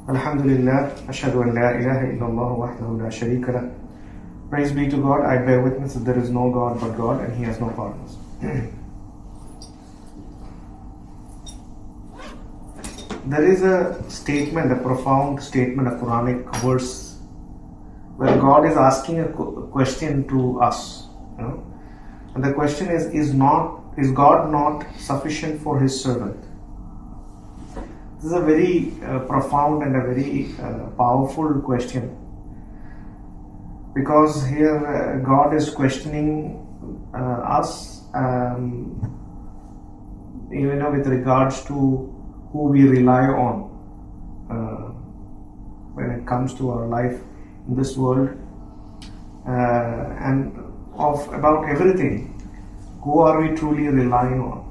Alhamdulillah, ashhadu an la ilaha illallah wahdahu la sharika lah. Praise be to God. I bear witness that there is no God but God and He has no partners. There is a statement, a profound statement, a Quranic verse where God is asking a question to us. And the question is God not sufficient for His servant? This is a very profound and a very powerful question, because here God is questioning us, with regards to who we rely on when it comes to our life in this world, and about everything. Who are we truly relying on?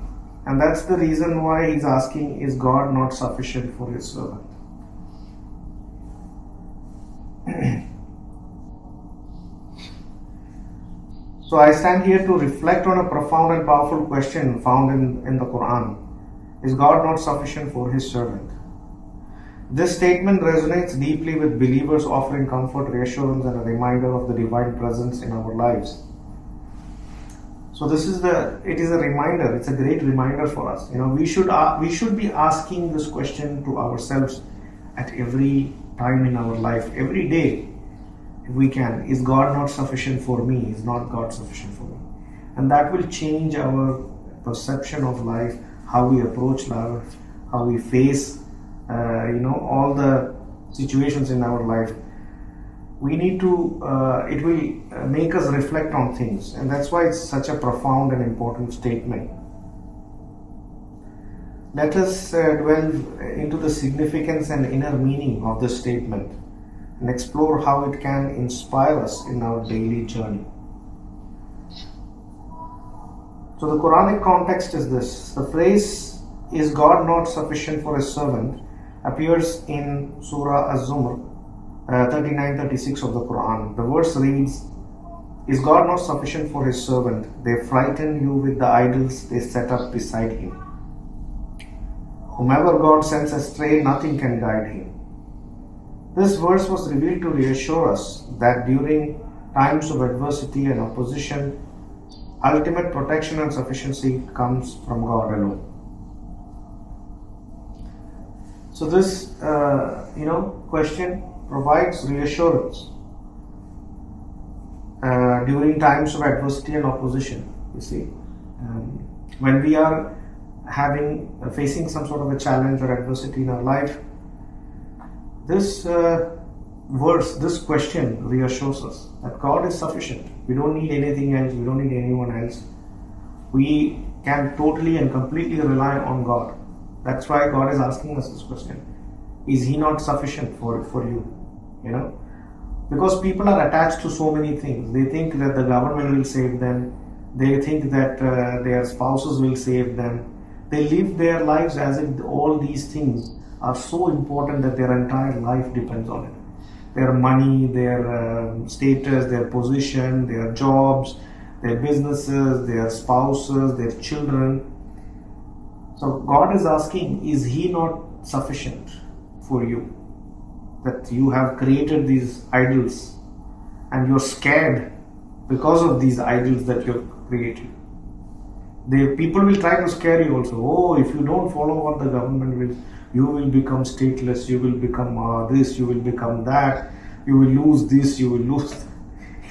And that's the reason why He's asking, is God not sufficient for His servant? So I stand here to reflect on a profound and powerful question found in the Quran. Is God not sufficient for His servant? This statement resonates deeply with believers, offering comfort, reassurance, and a reminder of the divine presence in our lives. So it is a reminder. It's a great reminder for us. We should be asking this question to ourselves at every time in our life, every day, if we can. Is God not sufficient for me? Is not God sufficient for me? And that will change our perception of life, how we approach life, how we face, all the situations in our life. We need to, it will make us reflect on things, and that's why it's such a profound and important statement. Let us delve into the significance and inner meaning of this statement and explore how it can inspire us in our daily journey. So the Quranic context is this. The phrase, "Is God not sufficient for His servant?" appears in Surah Az-Zumr 39-36 of the Quran. The verse reads, "Is God not sufficient for His servant? They frighten you with the idols they set up beside Him. Whomever God sends astray, nothing can guide him." This verse was revealed to reassure us that during times of adversity and opposition, ultimate protection and sufficiency comes from God alone. So this, question provides reassurance during times of adversity and opposition. You see, when we are facing some sort of a challenge or adversity in our life, this verse, this question reassures us that God is sufficient. We don't need anything else. We don't need anyone else. We can totally and completely rely on God. That's why God is asking us this question. Is He not sufficient for you? Because people are attached to so many things. They think that the government will save them. They think that their spouses will save them. They live their lives as if all these things are so important that their entire life depends on it. Their money, their status, their position, their jobs, their businesses, their spouses, their children. So God is asking, is He not sufficient for you? That you have created these idols and you're scared because of these idols that you've created. People will try to scare you also. Oh, if you don't follow what the government will, you will become stateless, you will become this, you will become that, you will lose this, you will lose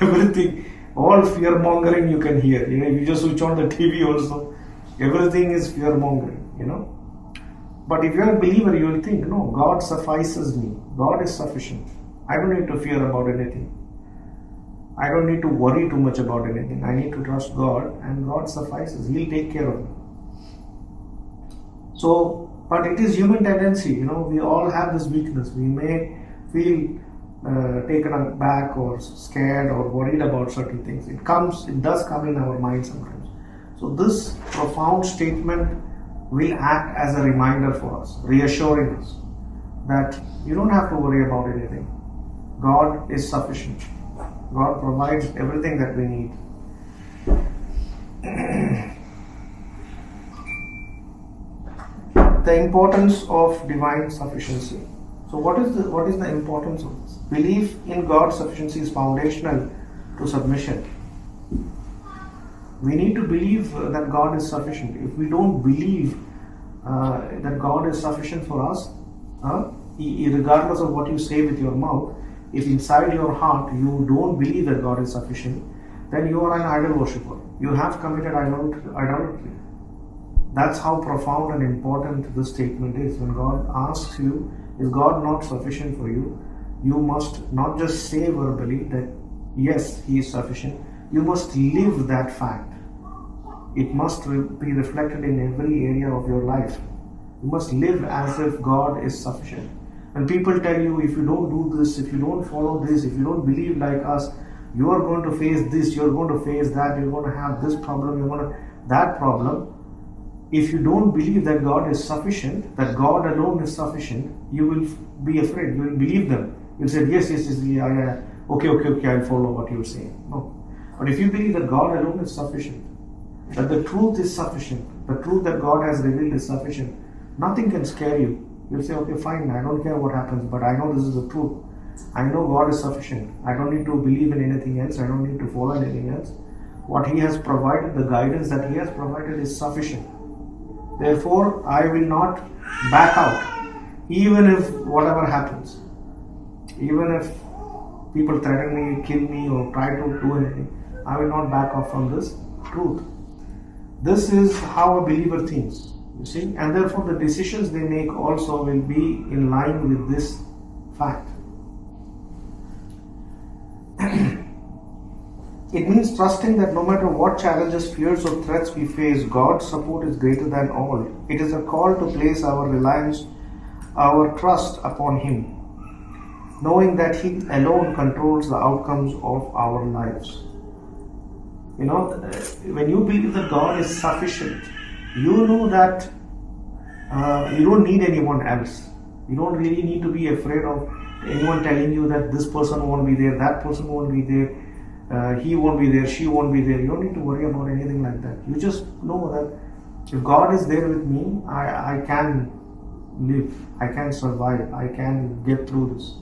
everything. All fear mongering you can hear. If you just switch on the TV also, everything is fear mongering, But if you are a believer, you will think, no, God suffices me. God is sufficient. I don't need to fear about anything. I don't need to worry too much about anything. I need to trust God, and God suffices. He'll take care of me. So, but it is human tendency, we all have this weakness. We may feel taken aback or scared or worried about certain things. It does come in our mind sometimes. So this profound statement will act as a reminder for us, reassuring us that you don't have to worry about anything. God is sufficient. God provides everything that we need. The importance of divine sufficiency. So what is the importance of this? Belief in God's sufficiency is foundational to submission. We need to believe that God is sufficient. If we don't believe that God is sufficient for us, regardless of what you say with your mouth, if inside your heart you don't believe that God is sufficient, then you are an idol worshipper. You have committed idolatry. That's how profound and important this statement is. When God asks you, is God not sufficient for you? You must not just say verbally that yes, He is sufficient. You must live that fact. It must be reflected in every area of your life. You must live as if God is sufficient. When people tell you, if you don't do this, if you don't follow this, if you don't believe like us, you are going to face this, you're going to face that, you're going to have this problem, you're going to that problem. If you don't believe that God is sufficient, that God alone is sufficient, you will be afraid. You will believe them. You'll say, yes, yeah. Okay, I'll follow what you're saying. No. But if you believe that God alone is sufficient, that the truth is sufficient, the truth that God has revealed is sufficient, nothing can scare you. You'll say, okay, fine, I don't care what happens, but I know this is the truth. I know God is sufficient. I don't need to believe in anything else. I don't need to follow anything else. What He has provided, the guidance that He has provided is sufficient. Therefore, I will not back out, even if whatever happens. Even if people threaten me, kill me, or try to do anything, I will not back off from this truth. This is how a believer thinks, you see, and therefore the decisions they make also will be in line with this fact. It means trusting that no matter what challenges, fears, or threats we face, God's support is greater than all. It is a call to place our reliance, our trust upon Him, knowing that He alone controls the outcomes of our lives. You know, when you believe that God is sufficient, you know that you don't need anyone else. You don't really need to be afraid of anyone telling you that this person won't be there, that person won't be there, he won't be there, she won't be there. You don't need to worry about anything like that. You just know that if God is there with me, I can live, I can survive, I can get through this.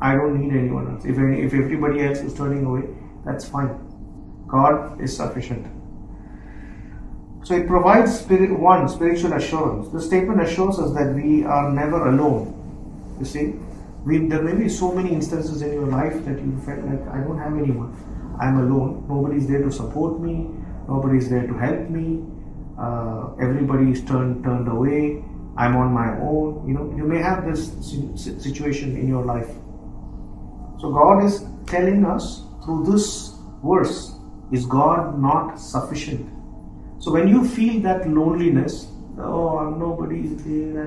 I don't need anyone else. If everybody else is turning away, that's fine. God is sufficient. So it provides spiritual assurance. The statement assures us that we are never alone. You see, there may be so many instances in your life that you felt like, I don't have anyone. I'm alone. Nobody is there to support me. Nobody is there to help me. Everybody is turned away. I'm on my own. You know, you may have this situation in your life. So God is telling us through this verse, is God not sufficient? So when you feel that loneliness, nobody is there,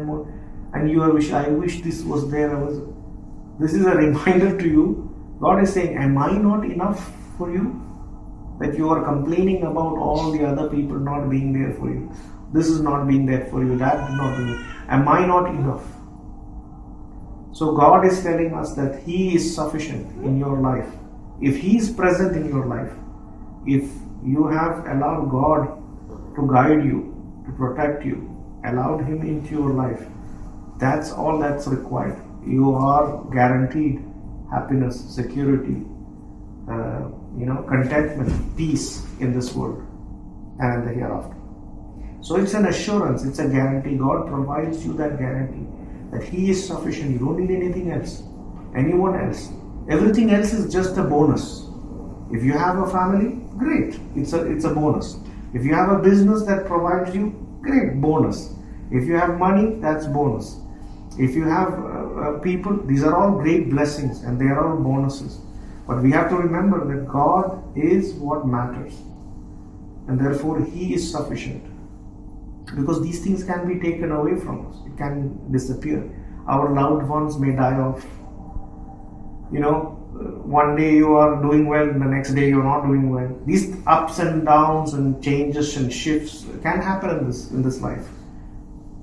and you are I wish this was there. This is a reminder to you. God is saying, am I not enough for you? That you are complaining about all the other people not being there for you. This is not being there for you. That is not being. Am I not enough? So God is telling us that He is sufficient in your life. If He is present in your life, if you have allowed God to guide you, to protect you, allowed Him into your life, that's all that's required. You are guaranteed happiness, security, contentment, peace in this world and in the hereafter. So it's an assurance, it's a guarantee. God provides you that guarantee that He is sufficient. You don't need anything else, anyone else. Everything else is just a bonus. If you have a family, great, it's a bonus. If you have a business that provides you, great, bonus. If you have money, that's bonus. If you have people, these are all great blessings and they are all bonuses. But we have to remember that God is what matters, and therefore He is sufficient. Because these things can be taken away from us. It can disappear. Our loved ones may die off. One day you are doing well, the next day you are not doing well. These ups and downs and changes and shifts can happen in this life.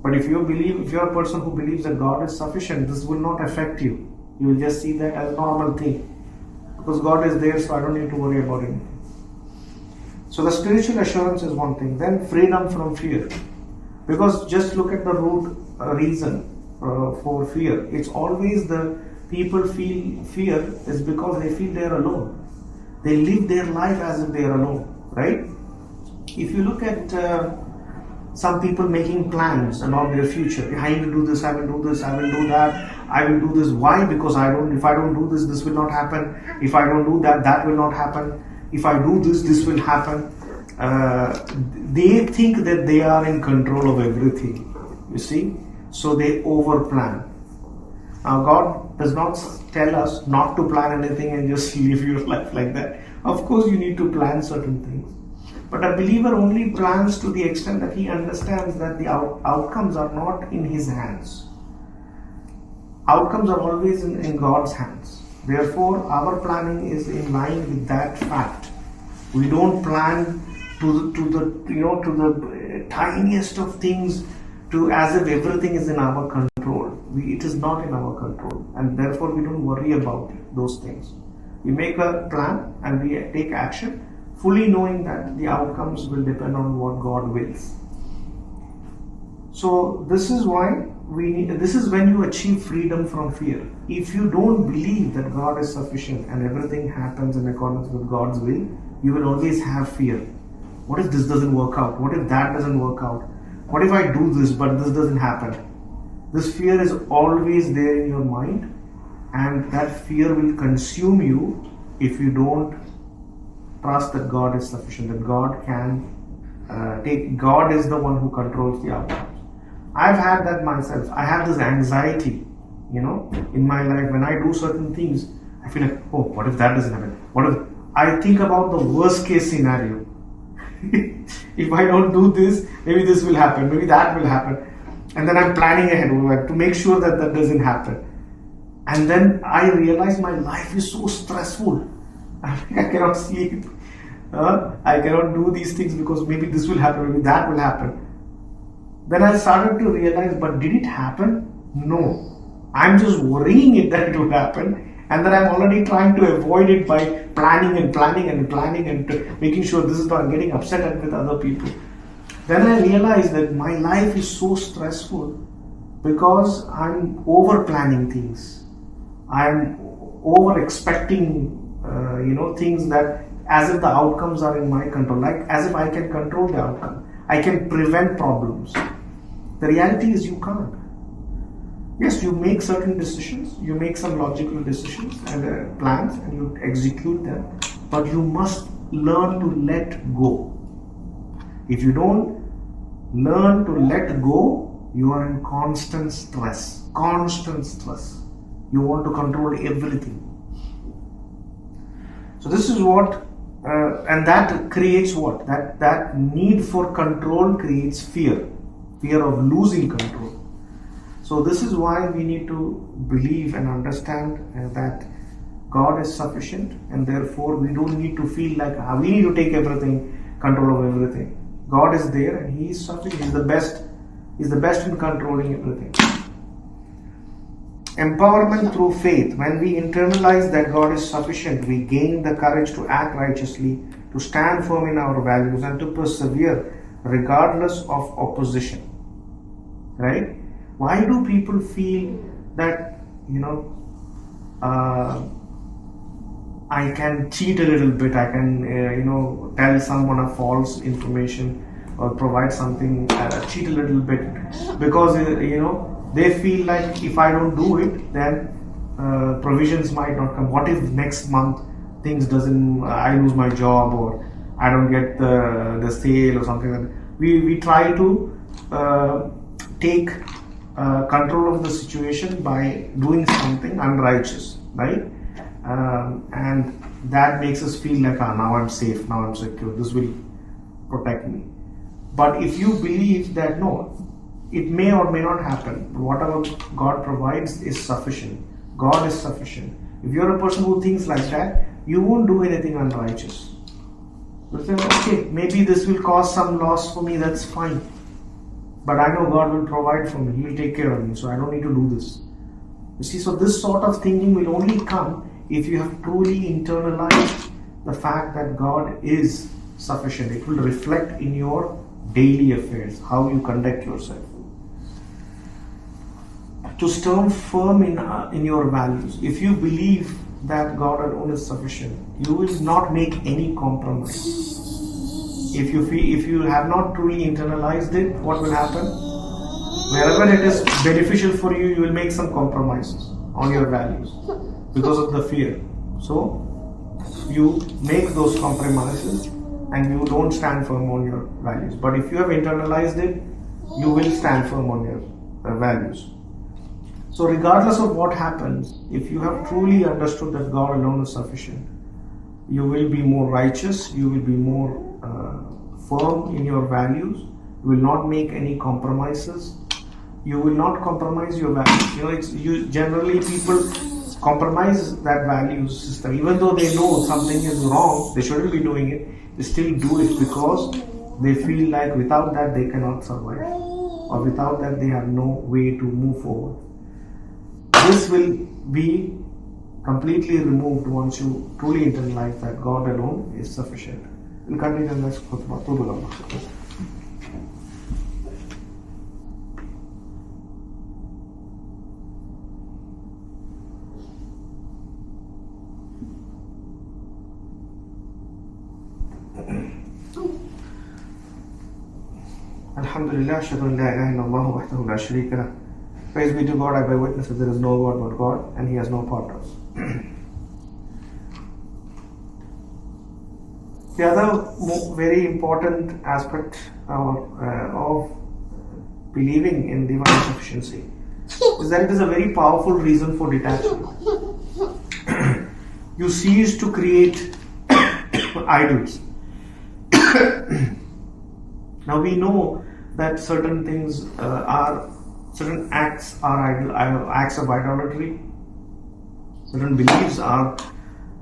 But if you are a person who believes that God is sufficient, this will not affect you. You will just see that as a normal thing. Because God is there, so I don't need to worry about anything. So the spiritual assurance is one thing. Then freedom from fear. Because just look at the root a reason for fear. It's always the people feel fear is because they feel they are alone. They live their life as if they are alone, right? If you look at some people making plans about their future, I will do this, I will do this, I will do that, I will do this. Why? Because if I don't do this, this will not happen. If I don't do that, that will not happen. If I do this, this will happen. They think that they are in control of everything, you see, so they over plan. Now God does not tell us not to plan anything and just live your life like that. Of course you need to plan certain things, but a believer only plans to the extent that he understands that the outcomes are not in his hands. Outcomes are always in God's hands. Therefore our planning is in line with that fact. We don't plan to the tiniest of things, to as if everything is in our control. It is not in our control, and therefore we don't worry about those things. We make a plan and we take action, fully knowing that the outcomes will depend on what God wills. So this is why this is when you achieve freedom from fear. If you don't believe that God is sufficient and everything happens in accordance with God's will, you will always have fear. What if this doesn't work out? What if that doesn't work out? What if I do this but this doesn't happen? This fear is always there in your mind, and that fear will consume you if you don't trust that God is sufficient, that God can God is the one who controls the outcomes. I've had that myself. I have this anxiety, in my life. When I do certain things, I feel like, oh, what if that doesn't happen? What if I think about the worst case scenario? If I don't do this, maybe this will happen, maybe that will happen. And then I'm planning ahead to make sure that that doesn't happen. And then I realize my life is so stressful. I cannot sleep. I cannot do these things because maybe this will happen, maybe that will happen. Then I started to realize, but did it happen? No. I'm just worrying it that it will happen. And then I'm already trying to avoid it by planning and making sure this is not getting upset with other people. Then I realized that my life is so stressful because I'm over planning things. I'm over expecting, things that as if the outcomes are in my control, like as if I can control the outcome. I can prevent problems. The reality is you can't. Yes, you make certain decisions, you make some logical decisions and plans and you execute them, but you must learn to let go. If you don't learn to let go, you are in constant stress. You want to control everything. So this is what, and that creates what? That need for control creates fear of losing control. So this is why we need to believe and understand that God is sufficient, and therefore we don't need to feel like we need to take control of everything. God is there and He is sufficient. He's the best in controlling everything. Empowerment through faith. When we internalize that God is sufficient, we gain the courage to act righteously, to stand firm in our values, and to persevere regardless of opposition. Right? Why do people feel that, I can cheat a little bit, I can, tell someone a false information or provide something, cheat a little bit, because, they feel like if I don't do it, then provisions might not come. What if next month I lose my job, or I don't get the sale or something like that. We try to take control of the situation by doing something unrighteous, right? And that makes us feel like, now I'm safe, now I'm secure, this will protect me. But if you believe that no, it may or may not happen, but whatever God provides is sufficient. God is sufficient. If you're a person who thinks like that, you won't do anything unrighteous. You say, okay, maybe this will cause some loss for me, that's fine. But I know God will provide for me, He will take care of me, so I don't need to do this. You see, so this sort of thinking will only come if you have truly internalized the fact that God is sufficient. It will reflect in your daily affairs, how you conduct yourself. to stand firm in your values. If you believe that God alone is sufficient, you will not make any compromise. If you have not truly internalized it, what will happen? Wherever it is beneficial for you, you will make some compromises on your values because of the fear. So you make those compromises and you don't stand firm on your values. But if you have internalized it, you will stand firm on your values. So regardless of what happens, if you have truly understood that God alone is sufficient, you will be more righteous, you will be more firm in your values, you will not make any compromises, you will not compromise your values. Generally people compromise that value system. Even though they know something is wrong, they shouldn't be doing it, they still do it because they feel like without that they cannot survive, or without that they have no way to move forward. This will be completely removed once you truly internalize that God alone is sufficient. We'll continue the next khutbah. Alhamdulillah, ashhadu an la ilaha illallah wahdahu la sharika lah. Praise be to God, I bear witness that there is no God but God and He has no partners. The other very important aspect of believing in divine sufficiency is that it is a very powerful reason for detachment. You cease to create idols. Now we know that certain things certain acts are acts of idolatry. Certain beliefs are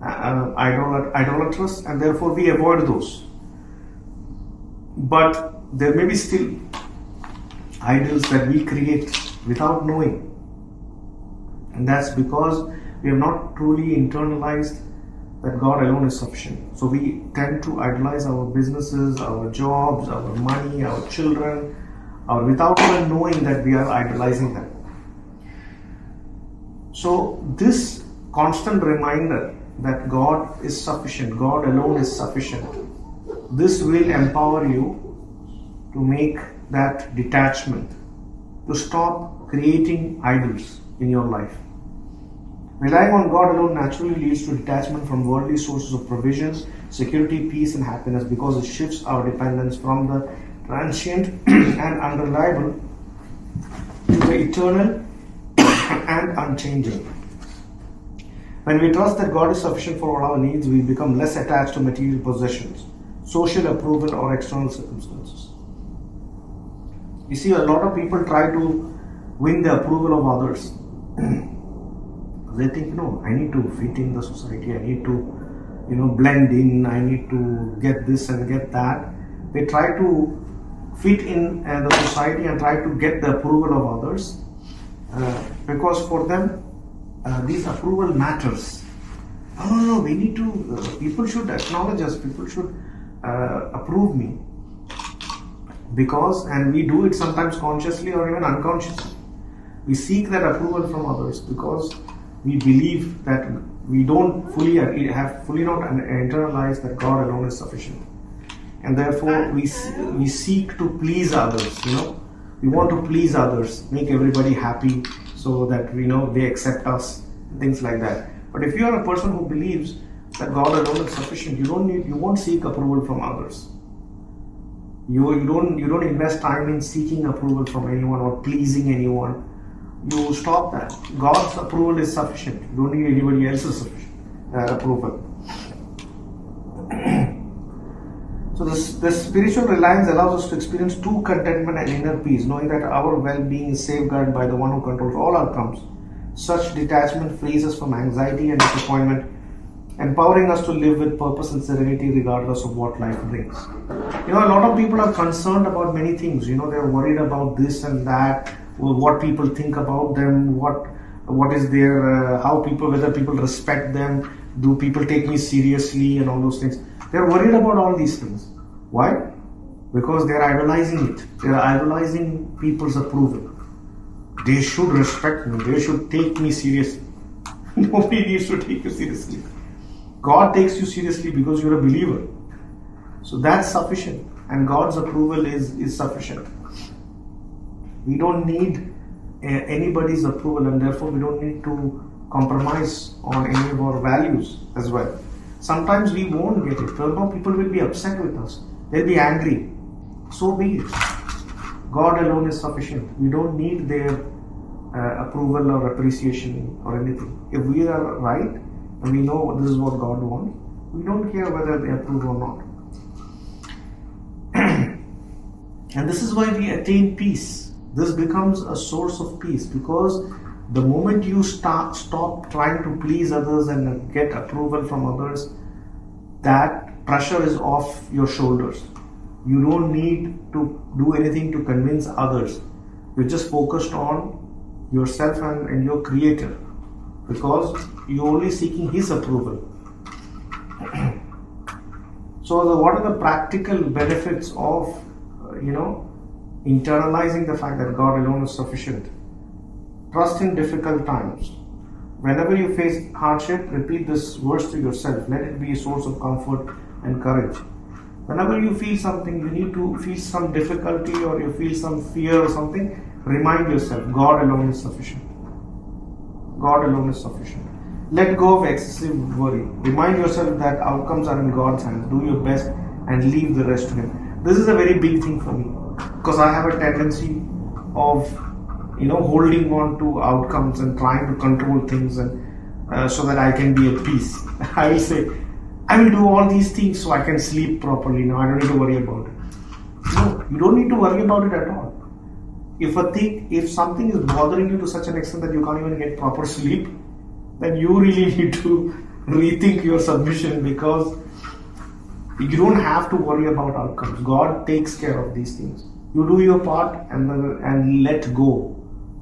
idolatrous, and therefore we avoid those. But there may be still idols that we create without knowing, and that's because we have not truly internalized that God alone is sufficient. So we tend to idolize our businesses, our jobs, our money, our children, or without even knowing that we are idolizing them. So this constant reminder that God is sufficient, God alone is sufficient, this will empower you to make that detachment, to stop creating idols in your life. Relying on God alone naturally leads to detachment from worldly sources of provisions, security, peace and happiness, because it shifts our dependence from the transient and unreliable to the eternal and unchanging. When we trust that God is sufficient for all our needs, we become less attached to material possessions, social approval or external circumstances. You see, a lot of people try to win the approval of others. They think, no, I need to fit in the society, I need to, blend in, I need to get this and get that. They try to fit in the society and try to get the approval of others because for them this approval matters. No, we need to, people should acknowledge us, people should approve me. Because, and we do it sometimes consciously or even unconsciously, we seek that approval from others because we believe that we don't have fully not internalized that God alone is sufficient, and therefore we seek to please others. We want to please others, make everybody happy, so that they accept us, things like that. But if you are a person who believes that God alone is sufficient, you won't seek approval from others. You don't invest time in seeking approval from anyone or pleasing anyone. You stop that. God's approval is sufficient. You don't need anybody else's approval. So this spiritual reliance allows us to experience true contentment and inner peace, knowing that our well-being is safeguarded by the one who controls all outcomes. Such detachment frees us from anxiety and disappointment, empowering us to live with purpose and serenity regardless of what life brings. A lot of people are concerned about many things. They're worried about this and that, what people think about them, what is their, whether people respect them, do people take me seriously and all those things. They're worried about all these things. Why? Because they're idolizing it. They're idolizing people's approval. they should respect me, they should take me seriously. Nobody needs to take you seriously. God takes you seriously because you're a believer. So that's sufficient, and God's approval is sufficient. We don't need anybody's approval, and therefore we don't need to compromise on any of our values as well. Sometimes we won't get it. People will be upset with us. They'll be angry. So be it. God alone is sufficient. We don't need their approval or appreciation or anything. If we are right and we know this is what God wants, we don't care whether they approve or not. And this is why we attain peace. This becomes a source of peace, because the moment you stop trying to please others and get approval from others, that pressure is off your shoulders. You don't need to do anything to convince others. You're just focused on yourself and your Creator, because you're only seeking His approval. So what are the practical benefits of internalizing the fact that God alone is sufficient? Trust in difficult times. Whenever you face hardship, repeat this verse to yourself. Let it be a source of comfort and courage. Whenever you feel something, you need to feel some difficulty or you feel some fear or something, remind yourself, God alone is sufficient. God alone is sufficient. Let go of excessive worry. Remind yourself that outcomes are in God's hands. Do your best and leave the rest to Him. This is a very big thing for me, because I have a tendency of holding on to outcomes and trying to control things, and so that I can be at peace. I will say, I will do all these things so I can sleep properly. Now I don't need to worry about it. No, you don't need to worry about it at all. If something is bothering you to such an extent that you can't even get proper sleep, then you really need to rethink your submission, because you don't have to worry about outcomes. God takes care of these things. You do your part and let go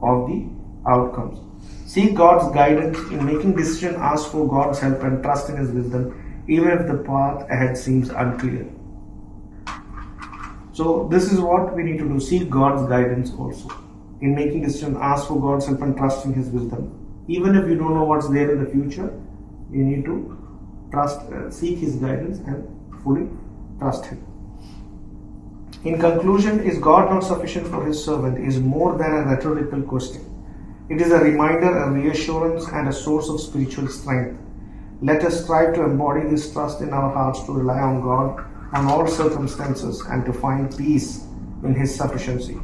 of the outcomes. Seek God's guidance in making decisions. Ask for God's help and trust in His wisdom, even if the path ahead seems unclear. So this is what we need to do. Seek God's guidance also in making decisions. Ask for God's help and trust in His wisdom. Even if you don't know what's there in the future, you need to seek His guidance and fully trust Him. In conclusion, is God not sufficient for His servant is more than a rhetorical question. It is a reminder, a reassurance, and a source of spiritual strength. Let us strive to embody this trust in our hearts, to rely on God on all circumstances, and to find peace in His sufficiency.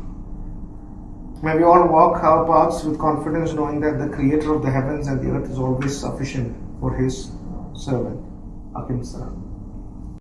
May we all walk our paths with confidence, knowing that the Creator of the heavens and the earth is always sufficient for His servant. Akim Salam.